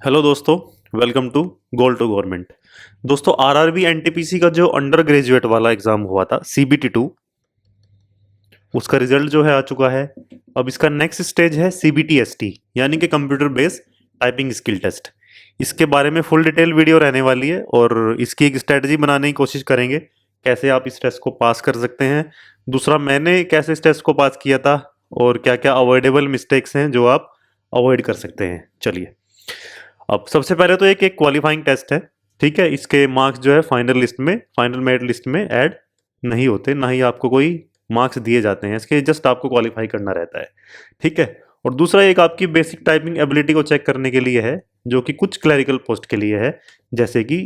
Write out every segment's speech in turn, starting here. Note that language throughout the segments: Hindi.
हेलो दोस्तों, welcome to goal to government. दोस्तों, आरआरबी एनटीपीसी का जो अंडर ग्रेजुएट वाला एग्जाम हुआ था सीबीटी 2, उसका रिजल्ट जो है आ चुका है। अब इसका नेक्स्ट स्टेज है सीबीटी एसटी, यानी कि computer based typing skill test. इसके बारे में फुल डिटेल वीडियो रहने वाली है और इसकी एक स्ट्रेटजी बनाने की कोशिश करेंगे, कैसे आप इस टेस्ट को पास कर सकते हैं। दूसरा, मैंने कैसे इस टेस्ट को पास किया था और क्या क्या अवॉइडेबल मिस्टेक्स हैं जो आप अवॉइड कर सकते हैं। चलिए, अब सबसे पहले तो एक एक क्वालिफाइंग टेस्ट है। ठीक है, इसके मार्क्स जो है फाइनल मेरिट लिस्ट में ऐड नहीं होते, ना ही आपको कोई मार्क्स दिए जाते हैं इसके, जस्ट आपको क्वालिफाई करना रहता है। ठीक है। और दूसरा एक आपकी बेसिक टाइपिंग एबिलिटी को चेक करने के लिए है, जो कि कुछ क्लरिकल पोस्ट के लिए है। जैसे कि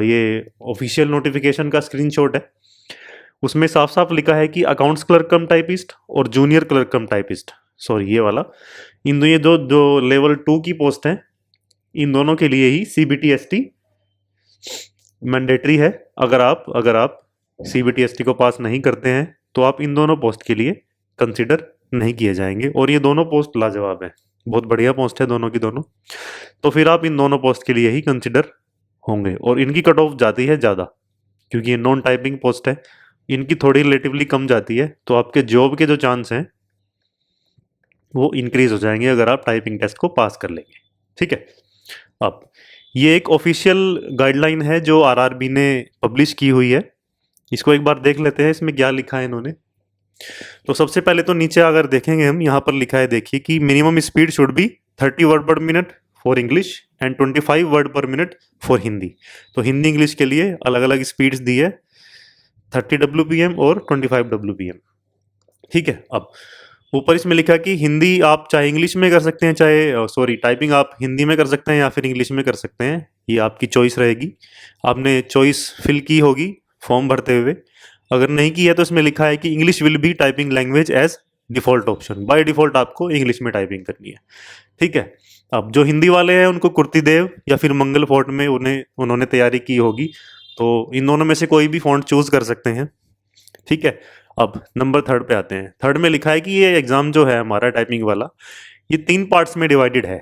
ये ऑफिशियल नोटिफिकेशन का स्क्रीनशॉट है, उसमें साफ साफ लिखा है कि अकाउंट्स क्लर्क कम टाइपिस्ट और जूनियर क्लर्क कम टाइपिस्ट, सॉरी ये वाला, ये दो जो लेवल 2 की पोस्ट है, इन दोनों के लिए ही सीबीटी एसटी मैंडेटरी है। अगर आप सीबीटी एसटी को पास नहीं करते हैं तो आप इन दोनों पोस्ट के लिए कंसिडर नहीं किए जाएंगे। और ये दोनों पोस्ट लाजवाब है, बहुत बढ़िया पोस्ट है दोनों की दोनों। तो फिर आप इन दोनों पोस्ट के लिए ही कंसिडर होंगे, और इनकी कट ऑफ जाती है ज़्यादा, क्योंकि ये नॉन टाइपिंग पोस्ट है। इनकी थोड़ी रिलेटिवली कम जाती है, तो आपके जॉब के जो चांस हैं वो इंक्रीज हो जाएंगे अगर आप टाइपिंग टेस्ट को पास कर लेंगे। ठीक है। अब ये एक ऑफिशियल गाइडलाइन है जो आरआरबी ने पब्लिश की हुई है। इसको एक बार देख लेते हैं, इसमें क्या लिखा है इन्होंने। तो सबसे पहले तो नीचे अगर देखेंगे हम, यहाँ पर लिखा है, देखिए कि minimum speed should be 30 word पर minute for English and 25 word पर मिनट फॉर हिंदी। तो हिंदी इंग्लिश के लिए अलग अलग स्पीड्स दी है, 30 WPM और 25 WPM। ठीक है। अब ऊपर इसमें लिखा कि हिंदी आप चाहे इंग्लिश में कर सकते हैं, चाहे सॉरी टाइपिंग आप हिंदी में कर सकते हैं या फिर इंग्लिश में कर सकते हैं, ये आपकी चॉइस रहेगी। आपने चॉइस फिल की होगी फॉर्म भरते हुए। अगर नहीं की है तो इसमें लिखा है कि English will be typing language as default option, by default आपको इंग्लिश में टाइपिंग करनी है। ठीक है। अब जो हिंदी वाले हैं उनको कुर्ती देव या फिर मंगल फोर्ट में उन्होंने तैयारी की होगी, तो इन दोनों में से कोई भी फॉन्ट चूज कर सकते हैं। ठीक है। अब नंबर थर्ड पे आते हैं। थर्ड में लिखा है कि ये एग्जाम जो है हमारा टाइपिंग वाला, ये 3 पार्ट्स में डिवाइडेड है।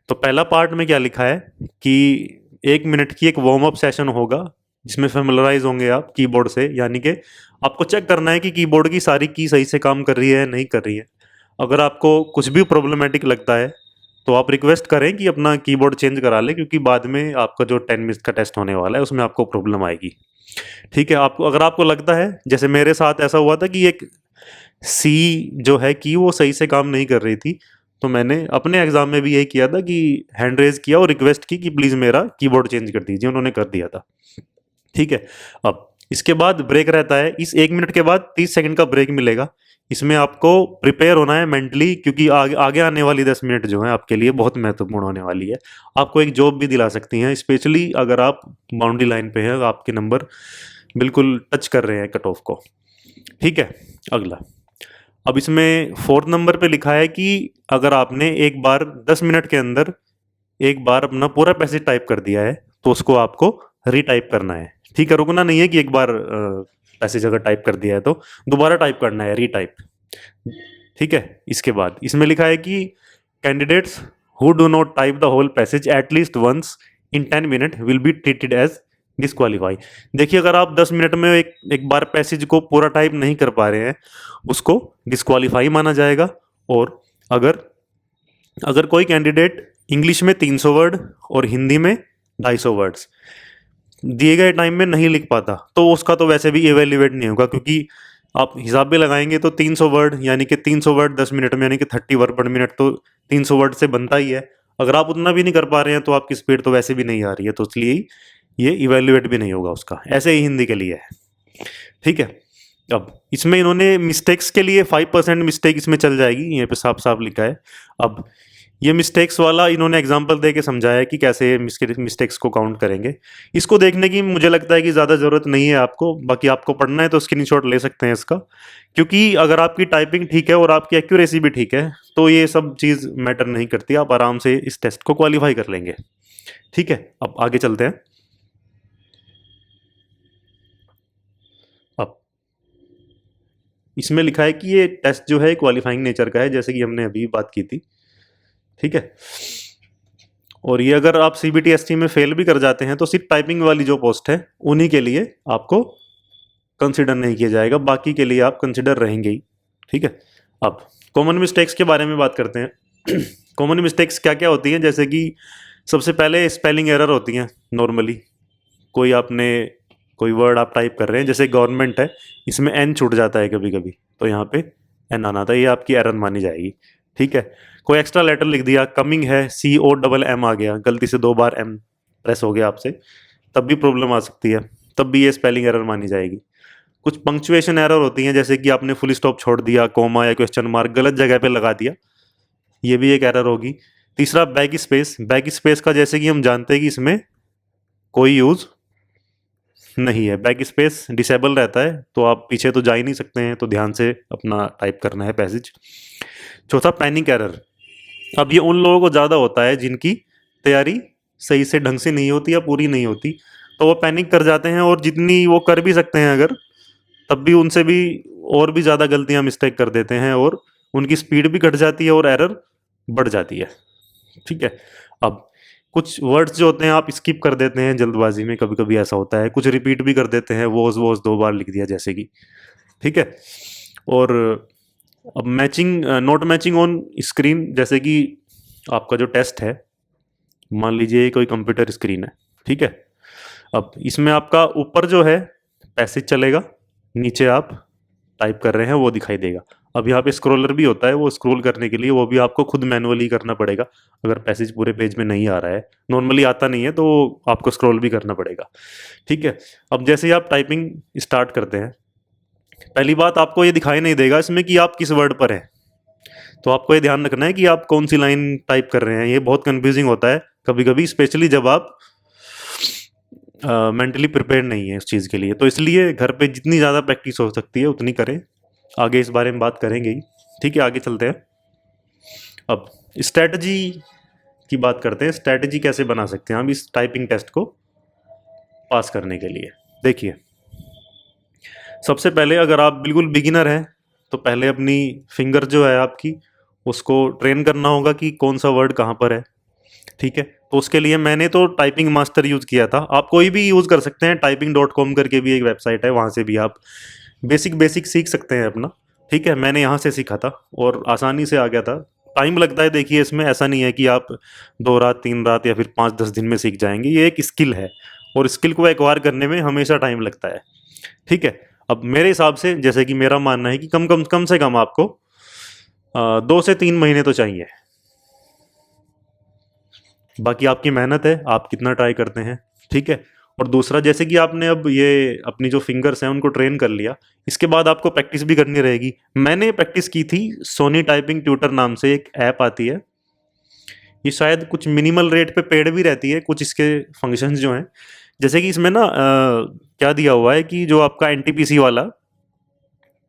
तो पहला पार्ट में क्या लिखा है कि 1 मिनट की एक वार्म अप सेशन होगा, जिसमें फेमिलराइज होंगे आप कीबोर्ड से, यानी कि आपको चेक करना है कि कीबोर्ड की सारी की सही से काम कर रही है नहीं कर रही है। अगर आपको कुछ भी प्रॉब्लमेटिक लगता है तो आप रिक्वेस्ट करें कि अपना कीबोर्ड चेंज करा लें, क्योंकि बाद में आपका जो 10 मिनट का टेस्ट होने वाला है उसमें आपको प्रॉब्लम आएगी। ठीक है। आपको अगर आपको लगता है, जैसे मेरे साथ ऐसा हुआ था कि एक सी जो है कि वो सही से काम नहीं कर रही थी, तो मैंने अपने एग्जाम में भी यही किया था कि हैंड रेज किया और रिक्वेस्ट की कि प्लीज़ मेरा कीबोर्ड चेंज कर दीजिए, उन्होंने कर दिया था। ठीक है। अब इसके बाद ब्रेक रहता है, इस 1 मिनट के बाद 30 सेकंड का ब्रेक मिलेगा। इसमें आपको प्रिपेयर होना है मेंटली, क्योंकि आगे आगे आने वाली 10 मिनट जो है आपके लिए बहुत महत्वपूर्ण होने वाली है। आपको एक जॉब भी दिला सकती हैं, स्पेशली अगर आप बाउंड्री लाइन पे हैं, आपके नंबर बिल्कुल टच कर रहे हैं कट ऑफ को। ठीक है। अगला, अब इसमें 4th नंबर पे लिखा है कि अगर आपने एक बार 10 मिनट के अंदर एक बार अपना पूरा पैसेज टाइप कर दिया है तो उसको आपको रीटाइप करना है। ठीक है, रुकना नहीं है कि एक बार पैसेज अगर टाइप कर दिया है तो दोबारा टाइप करना है, रीटाइप। ठीक है। इसके बाद इसमें लिखा है कि candidates who do not type the whole passage at least once in 10 minute will be treated as disqualify. देखिए, अगर आप 10 मिनट में एक बार पैसेज को पूरा टाइप नहीं कर पा रहे हैं, उसको डिस्क्वालीफाई माना जाएगा। और अगर अगर कोई कैंडिडेट इंग्लिश में 300 वर्ड और हिंदी में 250 वर्ड्स दिए गए टाइम में नहीं लिख पाता, तो उसका तो वैसे भी इवेल्युएट नहीं होगा, क्योंकि आप हिसाब भी लगाएंगे तो 300 वर्ड यानी कि 300 वर्ड 10 मिनट में, यानी कि 30 वर्ड पर मिनट, तो 300 वर्ड से बनता ही है। अगर आप उतना भी नहीं कर पा रहे हैं तो आपकी स्पीड तो वैसे भी नहीं आ रही है, तो इसलिए ये इवेल्युएट भी नहीं होगा उसका। ऐसे ही हिंदी के लिए है। ठीक है। अब इसमें इन्होंने मिस्टेक्स के लिए 5% मिस्टेक इसमें चल जाएगी, यहाँ पे साफ साफ लिखा है। अब ये मिस्टेक्स वाला इन्होंने एग्जांपल दे के समझाया कि कैसे मिस्टेक्स को काउंट करेंगे। इसको देखने की मुझे लगता है कि ज़्यादा ज़रूरत नहीं है आपको, बाकी आपको पढ़ना है तो स्क्रीनशॉट ले सकते हैं इसका, क्योंकि अगर आपकी टाइपिंग ठीक है और आपकी एक्यूरेसी भी ठीक है तो ये सब चीज़ मैटर नहीं करती, आप आराम से इस टेस्ट को क्वालिफाई कर लेंगे। ठीक है। अब आगे चलते हैं। अब इसमें लिखा है कि ये टेस्ट जो है क्वालिफाइंग नेचर का है, जैसे कि हमने अभी बात की थी। ठीक है। और ये अगर आप सीबीटी एसटी में फेल भी कर जाते हैं तो सिर्फ टाइपिंग वाली जो पोस्ट है उन्हीं के लिए आपको कंसिडर नहीं किया जाएगा, बाकी के लिए आप कंसिडर रहेंगे ही। ठीक है, अब कॉमन मिस्टेक्स के बारे में बात करते हैं। कॉमन मिस्टेक्स क्या क्या होती हैं, जैसे कि सबसे पहले स्पेलिंग एरर होती हैं नॉर्मली। कोई वर्ड आप टाइप कर रहे हैं, जैसे गवर्नमेंट है, इसमें एन छूट जाता है कभी कभी, तो यहाँ पे एन आना था, ये आपकी एरर मानी जाएगी। ठीक है, कोई एक्स्ट्रा लेटर लिख दिया, कमिंग है COMM आ गया, गलती से 2 बार एम प्रेस हो गया आपसे, तब भी प्रॉब्लम आ सकती है, तब भी ये स्पेलिंग एरर मानी जाएगी। कुछ पंक्चुएशन एरर होती हैं, जैसे कि आपने फुल स्टॉप छोड़ दिया, कोमा या क्वेश्चन मार्क गलत जगह पे लगा दिया, ये भी एक एरर होगी। तीसरा बैक स्पेस, बैक स्पेस का जैसे कि हम जानते हैं कि इसमें कोई यूज नहीं है, बैक स्पेस डिसेबल रहता है, तो आप पीछे तो जा ही नहीं सकते हैं, तो ध्यान से अपना टाइप करना है पैसेज। चौथा पैनिक एरर, अब ये उन लोगों को ज़्यादा होता है जिनकी तैयारी सही से ढंग से नहीं होती या पूरी नहीं होती, तो वो पैनिक कर जाते हैं, और जितनी वो कर भी सकते हैं अगर, तब भी उनसे भी और भी ज़्यादा गलतियां मिस्टेक कर देते हैं, और उनकी स्पीड भी घट जाती है और एरर बढ़ जाती है। ठीक है, अब कुछ वर्ड्स जो होते हैं आप स्किप कर देते हैं जल्दबाजी में, कभी कभी ऐसा होता है, कुछ रिपीट भी कर देते हैं, वॉज 2 बार लिख दिया जैसे कि। ठीक है, और अब matching, not matching on screen, जैसे कि आपका जो टेस्ट है, मान लीजिए कोई कंप्यूटर स्क्रीन है। ठीक है, अब इसमें आपका ऊपर जो है पैसेज चलेगा, नीचे आप टाइप कर रहे हैं वो दिखाई देगा। अब यहाँ पे स्क्रॉलर भी होता है, वो स्क्रॉल करने के लिए वो भी आपको खुद मैनुअली करना पड़ेगा, अगर पैसेज पूरे पेज में नहीं आ रहा है, नॉर्मली आता नहीं है, तो आपको स्क्रॉल भी करना पड़ेगा। ठीक है, अब जैसे ही आप टाइपिंग स्टार्ट करते हैं, पहली बात आपको ये दिखाई नहीं देगा इसमें कि आप किस वर्ड पर हैं, तो आपको ये ध्यान रखना है कि आप कौन सी लाइन टाइप कर रहे हैं। ये बहुत कंफ्यूजिंग होता है कभी कभी, स्पेशली जब आप मेंटली प्रिपेयर नहीं है इस चीज़ के लिए, तो इसलिए घर पे जितनी ज़्यादा प्रैक्टिस हो सकती है उतनी करें। आगे इस बारे में बात करेंगे ही। ठीक है, आगे चलते हैं। अब स्ट्रैटेजी की बात करते हैं, स्ट्रैटेजी कैसे बना सकते हैं हम इस टाइपिंग टेस्ट को पास करने के लिए। देखिए, सबसे पहले अगर आप बिल्कुल बिगिनर हैं तो पहले अपनी फिंगर जो है आपकी, उसको ट्रेन करना होगा कि कौन सा वर्ड कहाँ पर है। ठीक है, तो उसके लिए मैंने तो टाइपिंग मास्टर यूज़ किया था, आप कोई भी यूज़ कर सकते हैं, typing.com करके भी एक वेबसाइट है, वहाँ से भी आप बेसिक सीख सकते हैं अपना। ठीक है, मैंने यहाँ से सीखा था और आसानी से आ गया था। टाइम लगता है, देखिए इसमें ऐसा नहीं है कि आप 2 रात 3 रात या फिर 5-10 दिन में सीख जाएंगे, ये एक स्किल है और स्किल को एक्वायर करने में हमेशा टाइम लगता है। ठीक है, अब मेरे हिसाब से, जैसे कि मेरा मानना है कि कम से कम आपको 2 से 3 महीने तो चाहिए, बाकी आपकी मेहनत है, आप कितना ट्राई करते हैं। ठीक है, और दूसरा, जैसे कि आपने अब ये अपनी जो फिंगर्स हैं उनको ट्रेन कर लिया, इसके बाद आपको प्रैक्टिस भी करनी रहेगी। मैंने प्रैक्टिस की थी, सोनी टाइपिंग ट्यूटर नाम से एक ऐप आती है, ये शायद कुछ मिनिमल रेट पे पेड भी रहती है, कुछ इसके फंक्शंस जो हैं, जैसे कि इसमें ना क्या दिया हुआ है कि जो आपका एनटीपीसी वाला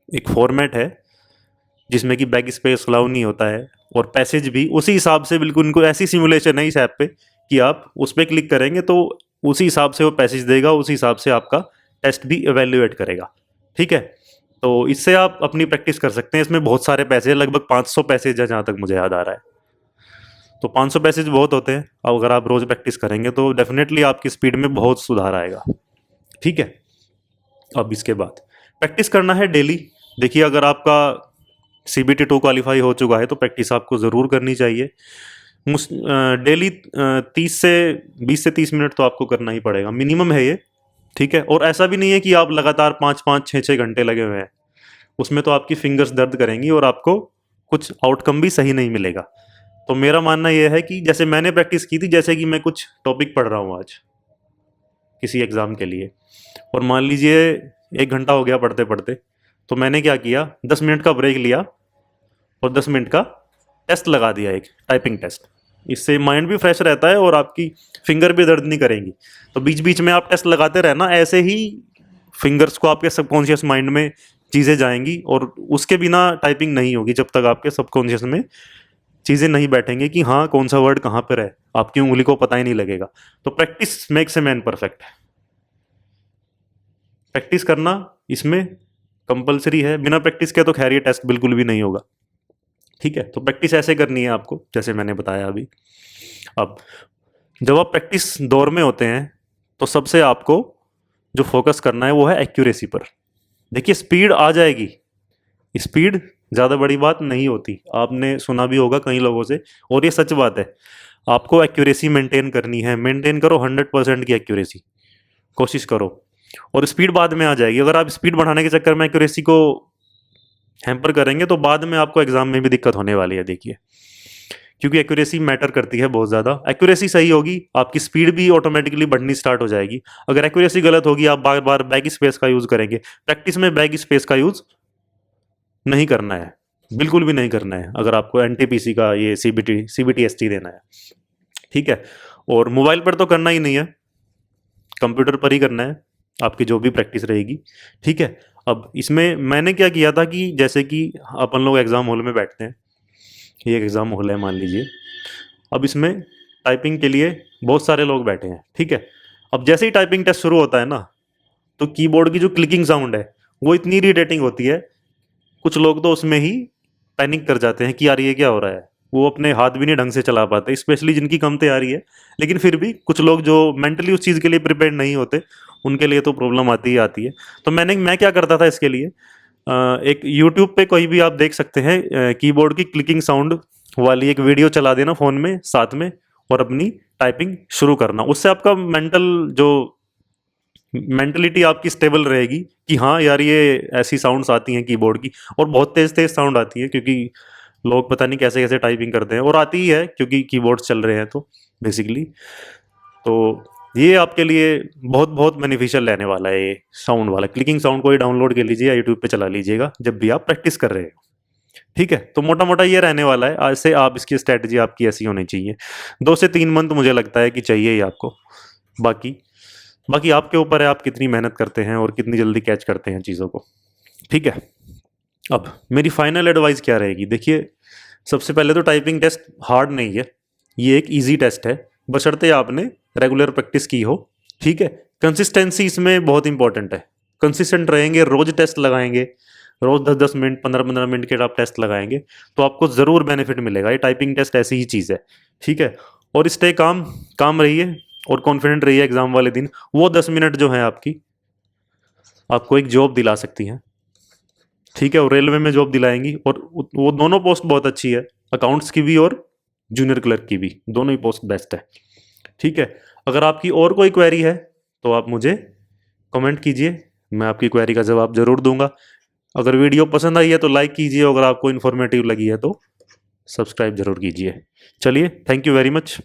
एक फॉर्मेट है, जिसमें कि बैक स्पेस अलाउ नहीं होता है, और पैसेज भी उसी हिसाब से, बिल्कुल इनको ऐसी सिमुलेशन है इस ऐप पे कि आप उस पर क्लिक करेंगे तो उसी हिसाब से वो पैसेज देगा, उसी हिसाब से आपका टेस्ट भी एवेल्युएट करेगा। ठीक है, तो इससे आप अपनी प्रैक्टिस कर सकते हैं। इसमें बहुत सारे पैसेज, लगभग 500 पैसेज है जहाँ तक मुझे याद आ रहा है, तो 500 पैसेज बहुत होते हैं। अब अगर आप रोज़ प्रैक्टिस करेंगे तो डेफिनेटली आपकी स्पीड में बहुत सुधार आएगा। ठीक है, अब इसके बाद प्रैक्टिस करना है डेली। देखिए, अगर आपका CBT 2 क्वालिफाई हो चुका है तो प्रैक्टिस आपको ज़रूर करनी चाहिए। डेली 20 से 30 मिनट तो आपको करना ही पड़ेगा, मिनिमम है ये। ठीक है, और ऐसा भी नहीं है कि आप लगातार 5-5 6-6 घंटे लगे हुए हैं, उसमें तो आपकी फिंगर्स दर्द करेंगी और आपको कुछ आउटकम भी सही नहीं मिलेगा। तो मेरा मानना यह है कि जैसे मैंने प्रैक्टिस की थी, जैसे कि मैं कुछ टॉपिक पढ़ रहा हूँ आज किसी एग्ज़ाम के लिए, और मान लीजिए 1 घंटा हो गया पढ़ते पढ़ते, तो मैंने क्या किया, 10 मिनट का ब्रेक लिया और 10 मिनट का टेस्ट लगा दिया, एक टाइपिंग टेस्ट। इससे माइंड भी फ्रेश रहता है और आपकी फिंगर भी दर्द नहीं करेंगी। तो बीच बीच में आप टेस्ट लगाते रहना, ऐसे ही फिंगर्स को आपके सबकॉन्शियस माइंड में चीज़ें जाएंगी, और उसके बिना टाइपिंग नहीं होगी जब तक आपके सबकॉन्शियस में चीज़ें नहीं बैठेंगी कि हाँ कौन सा वर्ड कहाँ पर है, आपकी उंगली को पता ही नहीं लगेगा। तो practice makes a man perfect, practice करना इसमें कंपलसरी है, बिना प्रैक्टिस के तो खैर ये टेस्ट बिल्कुल भी नहीं होगा। ठीक है, तो प्रैक्टिस ऐसे करनी है आपको जैसे मैंने बताया अभी। अब जब आप प्रैक्टिस दौर में होते हैं तो सबसे आपको जो फोकस करना है वो है एक्यूरेसी पर। देखिए स्पीड आ जाएगी, स्पीड ज़्यादा बड़ी बात नहीं होती, आपने सुना भी होगा कई लोगों से, और ये सच बात है। आपको एक्यूरेसी मेंटेन करनी है, मेंटेन करो 100% की एक्यूरेसी, कोशिश करो, और स्पीड बाद में आ जाएगी। अगर आप स्पीड बढ़ाने के चक्कर में एक्यूरेसी को हैम्पर करेंगे तो बाद में आपको एग्जाम में भी दिक्कत होने वाली है, देखिए, क्योंकि एक्यूरेसी मैटर करती है बहुत ज़्यादा। एक्यूरेसी सही होगी, आपकी स्पीड भी ऑटोमेटिकली बढ़नी स्टार्ट हो जाएगी। अगर एक्यूरेसी गलत होगी, आप बार बार बैक स्पेस का यूज़ करेंगे। प्रैक्टिस में बैक स्पेस का यूज़ नहीं करना है, बिल्कुल भी नहीं करना है, अगर आपको एनटीपीसी का ये सीबीटी देना है, ठीक है। और मोबाइल पर तो करना ही नहीं है, कंप्यूटर पर ही करना है आपकी जो भी प्रैक्टिस रहेगी, ठीक है। अब इसमें मैंने क्या किया था कि जैसे कि अपन लोग एग्ज़ाम हॉल में बैठते हैं, ये एक एग्ज़ाम हॉल है मान लीजिए, अब इसमें टाइपिंग के लिए बहुत सारे लोग बैठे हैं, ठीक है। अब जैसे ही टाइपिंग टेस्ट शुरू होता है ना, तो कीबोर्ड की जो क्लिकिंग साउंड है वो इतनी इरिटेटिंग होती है, कुछ लोग तो उसमें ही पैनिक कर जाते हैं कि यार ये क्या हो रहा है, वो अपने हाथ भी नहीं ढंग से चला पाते, स्पेशली जिनकी कम तैयारी है। लेकिन फिर भी कुछ लोग जो मेंटली उस चीज़ के लिए प्रिपेयर नहीं होते, उनके लिए तो प्रॉब्लम आती ही आती है। तो मैं क्या करता था इसके लिए, एक यूट्यूब पे कोई भी आप देख सकते हैं, कीबोर्ड की क्लिकिंग साउंड वाली एक वीडियो चला देना फ़ोन में साथ में, और अपनी टाइपिंग शुरू करना। उससे आपका मेंटलिटी आपकी स्टेबल रहेगी कि हाँ यार ये ऐसी साउंड्स आती हैं कीबोर्ड की, और बहुत तेज़ तेज़ साउंड आती है, क्योंकि लोग पता नहीं कैसे कैसे टाइपिंग करते हैं, और आती ही है क्योंकि कीबोर्ड्स चल रहे हैं तो बेसिकली। तो ये आपके लिए बहुत बहुत बेनिफिशियल रहने वाला है, ये साउंड वाला क्लिकिंग साउंड को ही डाउनलोड कर लीजिए या यूट्यूब पे चला लीजिएगा जब भी आप प्रैक्टिस कर रहे हो, ठीक है। तो मोटा मोटा ये रहने वाला है, आज से आप इसकी स्ट्रैटेजी आपकी ऐसी होनी चाहिए। 2 से 3 मंथ मुझे लगता है कि चाहिए ही आपको। बाकी बाकी आपके ऊपर है, आप कितनी मेहनत करते हैं और कितनी जल्दी कैच करते हैं चीज़ों को, ठीक है। अब मेरी फाइनल एडवाइस क्या रहेगी, देखिए सबसे पहले तो टाइपिंग टेस्ट हार्ड नहीं है, ये एक इजी टेस्ट है, बशर्ते आपने रेगुलर प्रैक्टिस की हो, ठीक है। कंसिस्टेंसी इसमें बहुत इंपॉर्टेंट है, कंसिस्टेंट रहेंगे, रोज टेस्ट लगाएंगे, रोज 10-10 मिनट 15-15 मिनट के आप टेस्ट लगाएंगे तो आपको ज़रूर बेनिफिट मिलेगा। ये टाइपिंग टेस्ट ऐसी ही चीज़ है, ठीक है। और स्टे काम काम रहिए और कॉन्फिडेंट रहिए, एग्जाम वाले दिन वो 10 मिनट जो है आपको एक जॉब दिला सकती हैं, ठीक है। और रेलवे में जॉब दिलाएंगी, और वो दोनों पोस्ट बहुत अच्छी है, अकाउंट्स की भी और जूनियर क्लर्क की भी, दोनों ही पोस्ट बेस्ट है, ठीक है। अगर आपकी और कोई क्वेरी है तो आप मुझे कमेंट कीजिए, मैं आपकी क्वेरी का जवाब ज़रूर दूंगा। अगर वीडियो पसंद आई है तो लाइक कीजिए, अगर आपको इन्फॉर्मेटिव लगी है तो सब्सक्राइब जरूर कीजिए। चलिए, थैंक यू वेरी मच।